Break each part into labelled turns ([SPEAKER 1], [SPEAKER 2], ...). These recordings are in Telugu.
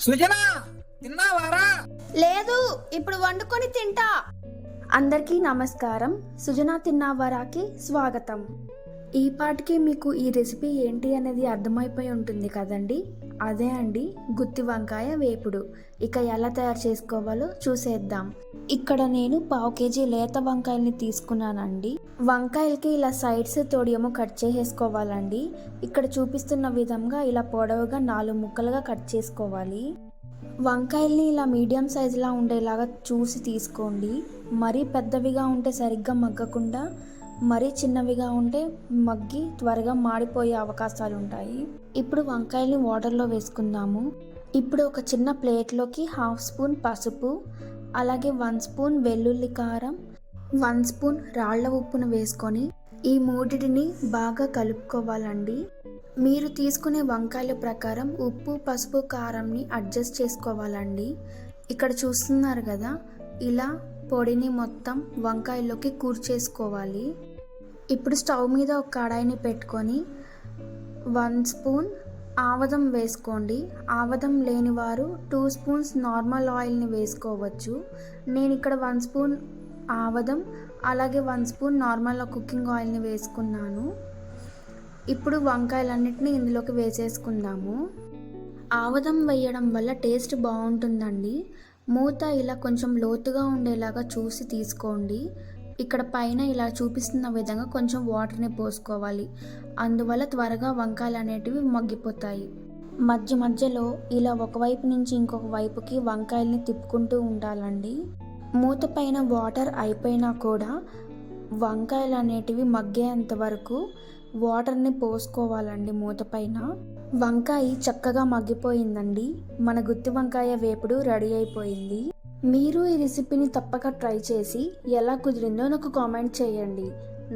[SPEAKER 1] సృజన తిన్నావారా?
[SPEAKER 2] లేదు, ఇప్పుడు వండుకొని తింటా. అందరికీ నమస్కారం. సుజనా తిన్నావారాకి స్వాగతం. ఈ పాటికి మీకు ఈ రెసిపీ ఏంటి అనేది అర్థమైపోయి ఉంటుంది కదండి. అదే అండి, గుత్తి వంకాయ వేపుడు. ఇక ఎలా తయారు చేసుకోవాలో చూసేద్దాం. ఇక్కడ నేను 1/2 కేజీ లేత వంకాయల్ని తీసుకున్నానండి. వంకాయలకి ఇలా సైడ్స్ తోడియము కట్ చేసేసుకోవాలండి. ఇక్కడ చూపిస్తున్న విధంగా ఇలా పొడవుగా 4 ముక్కలుగా కట్ చేసుకోవాలి. వంకాయల్ని ఇలా మీడియం సైజులా ఉండేలాగా చూసి తీసుకోండి. మరీ పెద్దవిగా ఉంటే సరిగ్గా మగ్గకుండా, మరీ చిన్నవిగా ఉంటే మగ్గి త్వరగా మాడిపోయే అవకాశాలు ఉంటాయి. ఇప్పుడు వంకాయల్ని వాటర్లో వేసుకుందాము. ఇప్పుడు ఒక చిన్న ప్లేట్లోకి 1/2 స్పూన్ పసుపు, అలాగే 1 స్పూన్ వెల్లుల్లి కారం, 1 స్పూన్ రాళ్ల ఉప్పును వేసుకొని ఈ మూడిటిని బాగా కలుపుకోవాలండి. మీరు తీసుకునే వంకాయల ప్రకారం ఉప్పు, పసుపు, కారంని అడ్జస్ట్ చేసుకోవాలండి. ఇక్కడ చూస్తున్నారు కదా, ఇలా పొడిని మొత్తం వంకాయల్లోకి కూర్చేసుకోవాలి. ఇప్పుడు స్టవ్ మీద ఒక కడాయిని పెట్టుకొని 1 స్పూన్ ఆవదం వేసుకోండి. ఆవదం లేని వారు 2 స్పూన్స్ నార్మల్ ఆయిల్ని వేసుకోవచ్చు. నేను ఇక్కడ 1 స్పూన్ ఆవదం అలాగే 1 స్పూన్ నార్మల్ కుకింగ్ ఆయిల్ని వేసుకున్నాను. ఇప్పుడు వంకాయలన్నిటిని ఇందులోకి వేసేసుకుందాము. ఆవదం వేయడం వల్ల టేస్ట్ బాగుంటుందండి. మూత ఇలా కొంచెం లోతుగా ఉండేలాగా చూసి తీసుకోండి. ఇక్కడ పైన ఇలా చూపిస్తున్న విధంగా కొంచెం వాటర్ని పోసుకోవాలి. అందువల్ల త్వరగా వంకాయలు అనేటివి మగ్గిపోతాయి. మధ్య మధ్యలో ఇలా ఒకవైపు నుంచి ఇంకొక వైపుకి వంకాయల్ని తిప్పుకుంటూ ఉండాలండి. మూత పైన వాటర్ అయిపోయినా కూడా వంకాయలు అనేటివి మగ్గేంత వరకు వాటర్ని పోసుకోవాలండి మూత పైన. వంకాయ చక్కగా మగ్గిపోయిందండి. మన గుత్తి వంకాయ వేపుడు రెడీ అయిపోయింది. మీరు ఈ రెసిపీని తప్పక ట్రై చేసి ఎలా కుదిరిందో నాకు కామెంట్ చేయండి.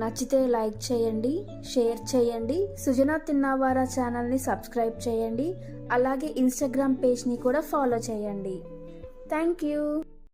[SPEAKER 2] నచ్చితే లైక్ చేయండి, షేర్ చేయండి. సుజనా తిన్నావారా ఛానల్ని సబ్స్క్రైబ్ చేయండి. అలాగే ఇన్స్టాగ్రామ్ పేజ్ని కూడా ఫాలో చేయండి. Thank you.